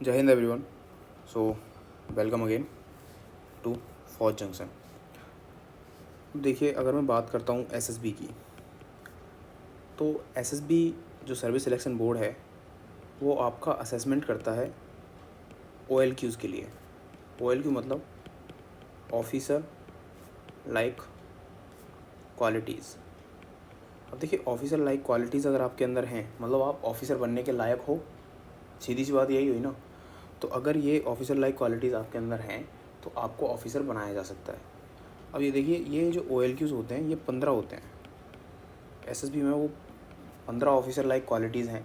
जय Hind everyone. So welcome again to Fauj Junction. देखिए, अगर मैं बात करता हूँ एसएसबी की, तो एसएसबी जो सर्विस सिलेक्शन बोर्ड है वो आपका असेसमेंट करता है ओएलक्यूज़ के लिए। ओएलक्यू मतलब ऑफिसर लाइक क्वालिटीज़। अब देखिए, ऑफिसर लाइक क्वालिटीज़ अगर आपके अंदर हैं, मतलब आप ऑफिसर बनने के लायक हो। सीधी सी बात यही हुई ना। तो अगर ये ऑफिसर लाइक क्वालिटीज़ आपके अंदर हैं तो आपको ऑफिसर बनाया जा सकता है। अब ये देखिए, ये जो ओएलक्यूज़ होते हैं ये 15 होते हैं। एसएसबी में वो 15 ऑफिसर लाइक क्वालिटीज़ हैं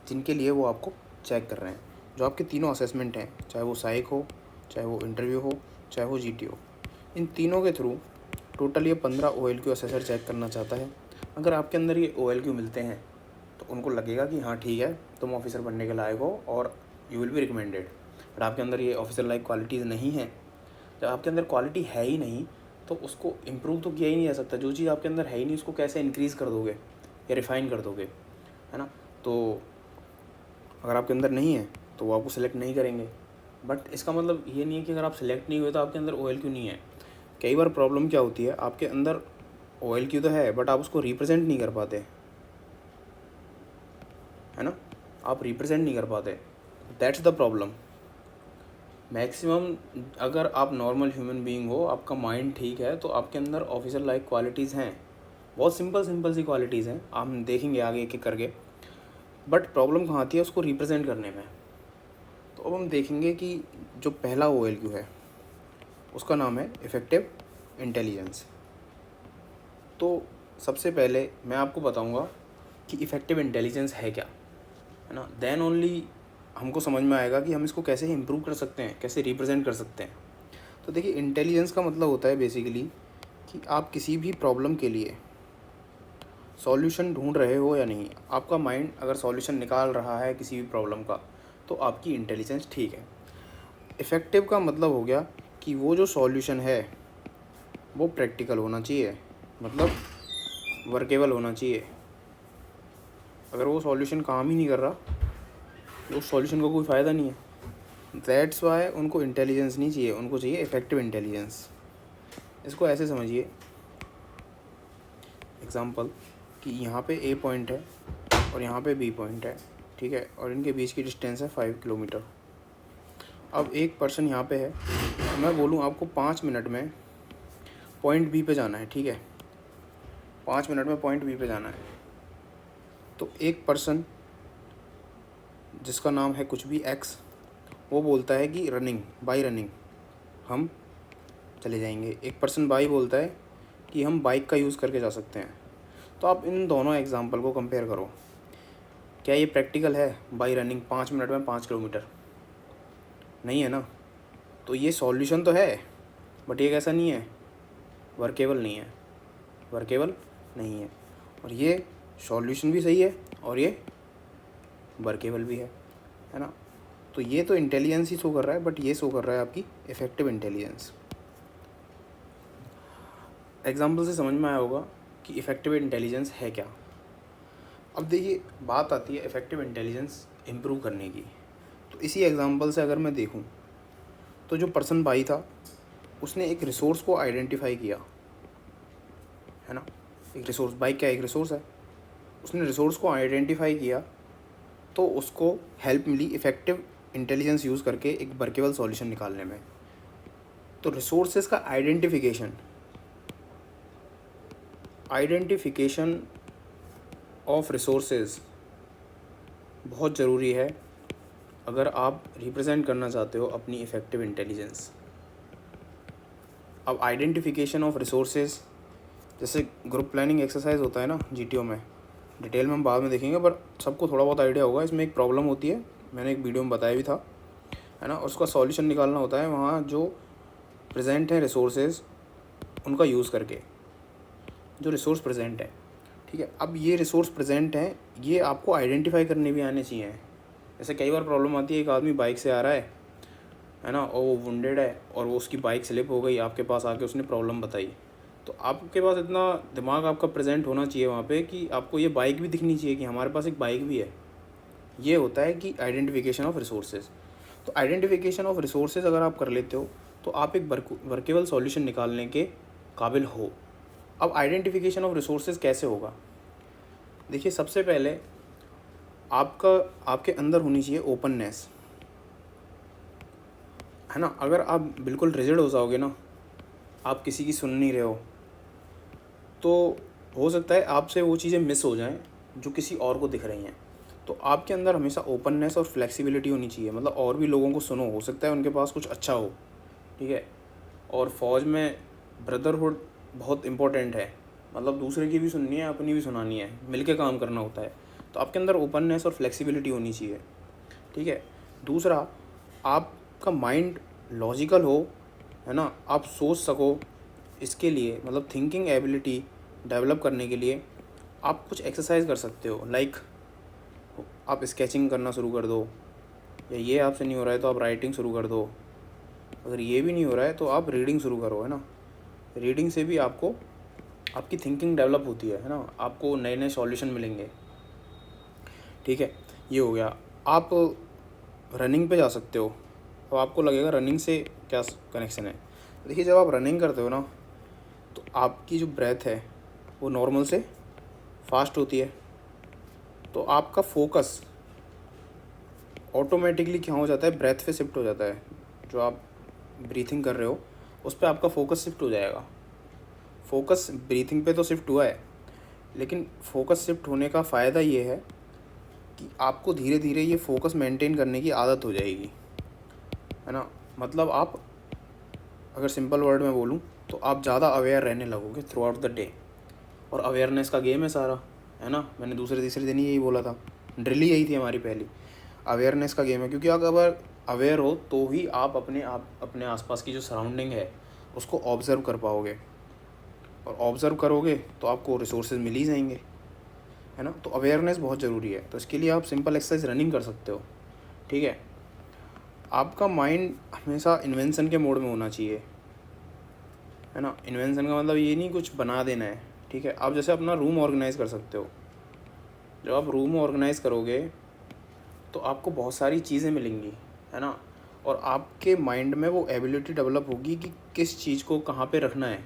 जिनके लिए वो आपको चेक कर रहे हैं। जो आपके तीनों असेसमेंट हैं, चाहे वो साइक हो, चाहे वो इंटरव्यू हो, चाहे वो जीटी हो, इन तीनों के थ्रू टोटल ये 15 ओएलक्यू असेसर चेक करना चाहता है। अगर आपके अंदर ये ओएलक्यू मिलते हैं तो उनको लगेगा कि हाँ ठीक है, तुम ऑफिसर बनने के लायक हो और you will be recommended. But आपके अंदर ये ऑफिसर लाइक क्वालिटीज़ नहीं है, जब आपके अंदर क्वालिटी है ही नहीं तो उसको इम्प्रूव तो किया ही नहीं जा सकता। जो चीज़ आपके अंदर है ही नहीं उसको कैसे इंक्रीज़ कर दोगे या रिफ़ाइन कर दोगे, है ना। तो अगर आपके अंदर नहीं है तो वो आपको सेलेक्ट नहीं करेंगे। बट इसका मतलब ये नहीं है कि अगर आप सेलेक्ट नहीं हुए तो आपके अंदर ओएलक्यू नहीं है। कई बार प्रॉब्लम क्या होती है, आपके अंदर ओएलक्यू तो है बट आप उसको रिप्रेजेंट नहीं कर पाते, है ना। आप रिप्रेजेंट नहीं कर पाते, दैट्स द प्रॉब्लम। मैक्सिमम अगर आप नॉर्मल ह्यूमन बीइंग हो, आपका माइंड ठीक है, तो आपके अंदर ऑफिसर लाइक क्वालिटीज़ हैं। बहुत सिंपल सी क्वालिटीज़ हैं, हम देखेंगे आगे एक एक करके। बट प्रॉब्लम कहाँ आती है उसको रिप्रेजेंट करने में। तो अब हम देखेंगे कि जो पहला ओएलक्यू है उसका नाम है इफ़ेक्टिव इंटेलिजेंस। तो सबसे पहले मैं आपको बताऊंगा कि इफ़ेक्टिव इंटेलिजेंस है क्या, है ना। देन ओनली हमको समझ में आएगा कि हम इसको कैसे इम्प्रूव कर सकते हैं, कैसे रिप्रेजेंट कर सकते हैं। तो देखिए, इंटेलिजेंस का मतलब होता है बेसिकली कि आप किसी भी प्रॉब्लम के लिए सॉल्यूशन ढूंढ रहे हो या नहीं। आपका माइंड अगर सॉल्यूशन निकाल रहा है किसी भी प्रॉब्लम का तो आपकी इंटेलिजेंस ठीक है। इफ़ेक्टिव का मतलब हो गया कि वो जो सॉल्यूशन है वो प्रैक्टिकल होना चाहिए, मतलब वर्केबल होना चाहिए। अगर वो सॉल्यूशन काम ही नहीं कर रहा तो उस सॉल्यूशन का कोई फ़ायदा नहीं है। दैट्स वाई उनको इंटेलिजेंस नहीं चाहिए, उनको चाहिए इफ़ेक्टिव इंटेलिजेंस। इसको ऐसे समझिए, एग्ज़ाम्पल कि यहाँ पे ए पॉइंट है और यहाँ पे बी पॉइंट है, ठीक है, और इनके बीच की डिस्टेंस है 5 किलोमीटर। अब एक पर्सन यहाँ पे है, मैं बोलूँ आपको 5 मिनट में पॉइंट बी पे जाना है, ठीक है, 5 मिनट में पॉइंट बी पे जाना है। तो एक पर्सन जिसका नाम है कुछ भी एक्स, वो बोलता है कि रनिंग, बाई रनिंग हम चले जाएंगे। एक पर्सन बाई बोलता है कि हम बाइक का यूज़ करके जा सकते हैं। तो आप इन दोनों एग्जांपल को कंपेयर करो, क्या ये प्रैक्टिकल है? बाई रनिंग 5 मिनट में 5 किलोमीटर नहीं है ना। तो ये सॉल्यूशन तो है बट ये कैसा नहीं है, वर्केबल नहीं है, वर्केबल नहीं है। और ये सॉल्यूशन भी सही है और ये वर्केबल भी है ना। तो ये तो इंटेलिजेंस ही शो कर रहा है, बट ये शो कर रहा है आपकी इफ़ेक्टिव इंटेलिजेंस। एग्जाम्पल से समझ में आया होगा कि इफ़ेक्टिव इंटेलिजेंस है क्या। अब देखिए, बात आती है इफ़ेक्टिव इंटेलिजेंस इम्प्रूव करने की। तो इसी एग्जांपल से अगर मैं देखूं तो जो पर्सन बाई था उसने एक रिसोर्स को आइडेंटिफाई किया, है ना। एक रिसोर्स, बाइक क्या एक रिसोर्स है, उसने रिसोर्स को आइडेंटिफाई किया तो उसको हेल्प मिली इफ़ेक्टिव इंटेलिजेंस यूज़ करके एक वर्केबल सॉल्यूशन निकालने में। तो रिसोर्सेज का आइडेंटिफिकेशन ऑफ रिसोर्सेज बहुत ज़रूरी है अगर आप रिप्रेजेंट करना चाहते हो अपनी इफ़ेक्टिव इंटेलिजेंस। अब आइडेंटिफिकेशन ऑफ रिसोर्सेज जैसे ग्रुप प्लानिंग एक्सरसाइज होता है ना जीटीओ में, डिटेल में हम बाद में देखेंगे, पर सबको थोड़ा बहुत आइडिया होगा। इसमें एक प्रॉब्लम होती है, मैंने एक वीडियो में बताया भी था, है ना। उसका सॉल्यूशन निकालना होता है वहाँ जो प्रेजेंट हैं रिसोर्सेज उनका यूज़ करके, जो रिसोर्स प्रेजेंट है, ठीक है। अब ये रिसोर्स प्रेजेंट हैं, ये आपको आइडेंटिफाई करने भी आने चाहिए। जैसे कई बार प्रॉब्लम आती है, एक आदमी बाइक से आ रहा है ना, और वो वुंडेड है और वो उसकी बाइक स्लिप हो गई, आपके पास आके उसने प्रॉब्लम बताई। तो आपके पास इतना दिमाग आपका प्रेजेंट होना चाहिए वहाँ पे कि आपको ये बाइक भी दिखनी चाहिए कि हमारे पास एक बाइक भी है। ये होता है कि आइडेंटिफिकेशन ऑफ रिसोर्सेज। तो आइडेंटिफिकेशन ऑफ रिसोर्सेज अगर आप कर लेते हो तो आप एक वर्केबल सॉल्यूशन निकालने के काबिल हो। अब आइडेंटिफिकेशन ऑफ रिसोर्सेज कैसे होगा? देखिए, सबसे पहले आपके अंदर होनी चाहिए ओपननेस, है ना। अगर आप बिल्कुल रिजिड हो जाओगे ना, आप किसी की सुन नहीं रहे हो, तो हो सकता है आपसे वो चीज़ें मिस हो जाएं जो किसी और को दिख रही हैं। तो आपके अंदर हमेशा ओपननेस और फ्लेक्सिबिलिटी होनी चाहिए, मतलब और भी लोगों को सुनो, हो सकता है उनके पास कुछ अच्छा हो, ठीक है। और फौज में ब्रदरहुड बहुत इम्पोर्टेंट है, मतलब दूसरे की भी सुननी है, अपनी भी सुनानी है, मिलके काम करना होता है। तो आपके अंदर ओपननेस और फ्लेक्सिबिलिटी होनी चाहिए, ठीक है। दूसरा, आपका माइंड लॉजिकल हो, है ना, आप सोच सको। इसके लिए मतलब थिंकिंग एबिलिटी डेवलप करने के लिए आप कुछ एक्सरसाइज कर सकते हो। लाइक आप स्केचिंग करना शुरू कर दो, या ये आपसे नहीं हो रहा है तो आप राइटिंग शुरू कर दो। अगर ये भी नहीं हो रहा है तो आप रीडिंग शुरू करो, है ना। रीडिंग से भी आपको आपकी थिंकिंग डेवलप होती है ना, आपको नए नए सॉल्यूशन मिलेंगे, ठीक है। ये हो गया। आप रनिंग पे जा सकते हो। अब आपको लगेगा रनिंग से क्या कनेक्शन है। देखिए, जब आप रनिंग करते हो ना, तो आपकी जो ब्रेथ है वो नॉर्मल से फास्ट होती है, तो आपका फोकस ऑटोमेटिकली क्या हो जाता है, ब्रेथ पे शिफ्ट हो जाता है। जो आप ब्रीथिंग कर रहे हो उस पर आपका फोकस शिफ्ट हो जाएगा। फोकस ब्रीथिंग पे तो शिफ्ट हुआ है, लेकिन फोकस शिफ्ट होने का फ़ायदा ये है कि आपको धीरे धीरे ये फोकस मेंटेन करने की आदत हो जाएगी, है ना। मतलब आप, अगर सिंपल वर्ड में बोलूँ, तो आप ज़्यादा अवेयर रहने लगोगे थ्रू आउट द डे। और अवेयरनेस का गेम है सारा, है ना। मैंने दूसरे तीसरे दिन ही यही बोला था, ड्रिल ही यही थी हमारी पहली। अवेयरनेस का गेम है, क्योंकि अगर अवेयर हो तो ही आप अपने आसपास की जो सराउंडिंग है उसको ऑब्ज़र्व कर पाओगे, और ऑब्ज़र्व करोगे तो आपको रिसोर्सेज मिल ही जाएंगे, है ना। तो अवेयरनेस बहुत ज़रूरी है। तो इसके लिए आप सिंपल एक्सरसाइज रनिंग कर सकते हो, ठीक है। आपका माइंड हमेशा इन्वेंशन के मोड में होना चाहिए, है ना। इन्वेंशन का मतलब ये नहीं कुछ बना देना है, ठीक है। आप जैसे अपना रूम ऑर्गेनाइज़ कर सकते हो। जब आप रूम ऑर्गेनाइज़ करोगे तो आपको बहुत सारी चीज़ें मिलेंगी, है ना। और आपके माइंड में वो एबिलिटी डेवलप होगी कि किस चीज़ को कहाँ पे रखना है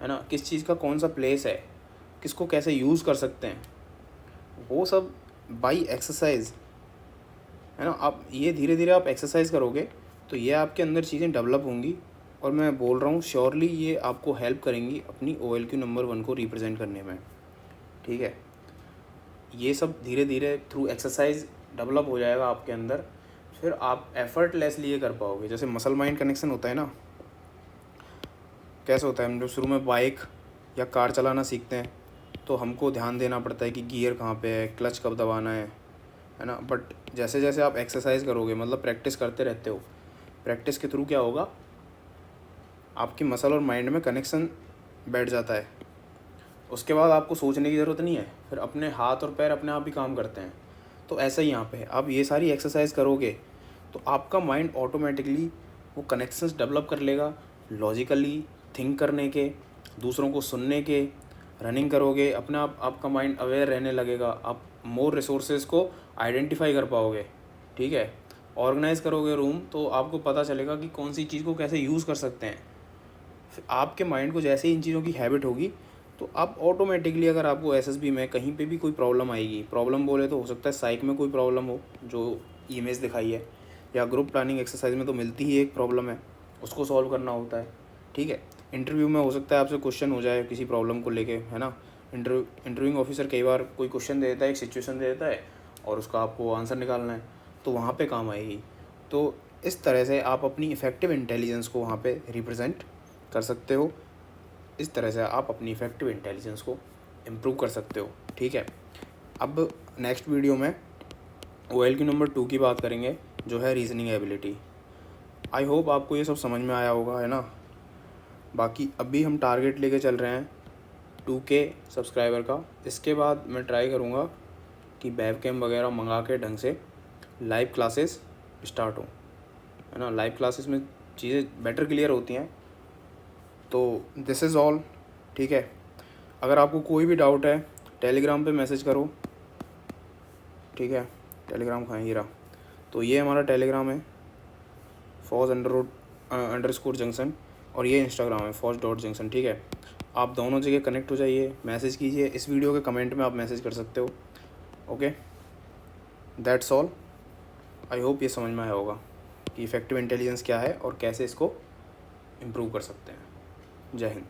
ना, किस चीज़ का कौन सा प्लेस है, किसको कैसे यूज़ कर सकते हैं, वो सब बाई एक्सरसाइज, है ना। आप ये धीरे धीरे आप एक्सरसाइज करोगे तो ये आपके अंदर चीज़ें डेवलप होंगी। और मैं बोल रहा हूँ श्योरली ये आपको हेल्प करेंगी अपनी OLQ नंबर 1 को रिप्रेजेंट करने में, ठीक है। ये सब धीरे धीरे थ्रू एक्सरसाइज डेवलप हो जाएगा आपके अंदर। फिर आप एफर्टलेसली ये कर पाओगे। जैसे मसल माइंड कनेक्शन होता है ना, कैसे होता है, हम जब शुरू में बाइक या कार चलाना सीखते हैं तो हमको ध्यान देना पड़ता है कि गियर कहाँ पे है, क्लच कब दबाना है ना। बट जैसे जैसे आप एक्सरसाइज करोगे, मतलब प्रैक्टिस करते रहते हो, प्रैक्टिस के थ्रू क्या होगा, आपकी मसल और माइंड में कनेक्शन बैठ जाता है। उसके बाद आपको सोचने की ज़रूरत नहीं है, फिर अपने हाथ और पैर अपने आप ही काम करते हैं। तो ऐसा ही यहाँ पे है, आप ये सारी एक्सरसाइज करोगे तो आपका माइंड ऑटोमेटिकली वो कनेक्शंस डेवलप कर लेगा, लॉजिकली थिंक करने के, दूसरों को सुनने के। रनिंग करोगे, अपने आप आपका माइंड अवेयर रहने लगेगा, आप मोर रिसोर्सेज को आइडेंटिफाई कर पाओगे, ठीक है। ऑर्गेनाइज़ करोगे रूम तो आपको पता चलेगा कि कौन सी चीज़ को कैसे यूज़ कर सकते हैं। फिर आपके माइंड को जैसे ही इन चीज़ों की हैबिट होगी तो आप ऑटोमेटिकली, अगर आपको SSB में कहीं पे भी कोई प्रॉब्लम आएगी, प्रॉब्लम बोले तो हो सकता है साइक में कोई प्रॉब्लम हो जो इमेज दिखाई है, या ग्रुप प्लानिंग एक्सरसाइज में तो मिलती ही एक प्रॉब्लम है, उसको सॉल्व करना होता है, ठीक है। इंटरव्यू में हो सकता है आपसे क्वेश्चन हो जाए किसी प्रॉब्लम को लेके, है ना। इंटरव्यूइंग ऑफिसर कई बार कोई क्वेश्चन दे देता है, एक सिचुएशन दे देता है और उसका आपको आंसर निकालना है, तो वहाँ पे काम आएगी। तो इस तरह से आप अपनी इफ़ेक्टिव इंटेलिजेंस को वहाँ पे रिप्रेजेंट कर सकते हो। इस तरह से आप अपनी इफ़ेक्टिव इंटेलिजेंस को इम्प्रूव कर सकते हो, ठीक है। अब नेक्स्ट वीडियो में OLQ नंबर 2 की बात करेंगे, जो है रीजनिंग एबिलिटी। आई होप आपको ये सब समझ में आया होगा, है ना। बाकी अभी हम टारगेट लेके चल रहे हैं 2K सब्सक्राइबर का। इसके बाद मैं ट्राई करूँगा कि वेबकैम वगैरह मंगा के ढंग से लाइव क्लासेस स्टार्ट हों, है ना। लाइव क्लासेस में चीज़ें बेटर क्लियर होती हैं। तो दिस इज़ ऑल, ठीक है। अगर आपको कोई भी डाउट है टेलीग्राम पे मैसेज करो, ठीक है। टेलीग्राम कहाँ है, ये रहा। तो ये हमारा टेलीग्राम है, फौज अंडरस्कोर जंक्शन, और ये इंस्टाग्राम है fauj.junction, ठीक है। आप दोनों जगह कनेक्ट हो जाइए, मैसेज कीजिए, इस वीडियो के कमेंट में आप मैसेज कर सकते हो। Okay, that's all. I hope ये समझ में आया होगा कि इफेक्टिव इंटेलिजेंस क्या है और कैसे इसको इम्प्रूव कर सकते हैं। जय हिंद।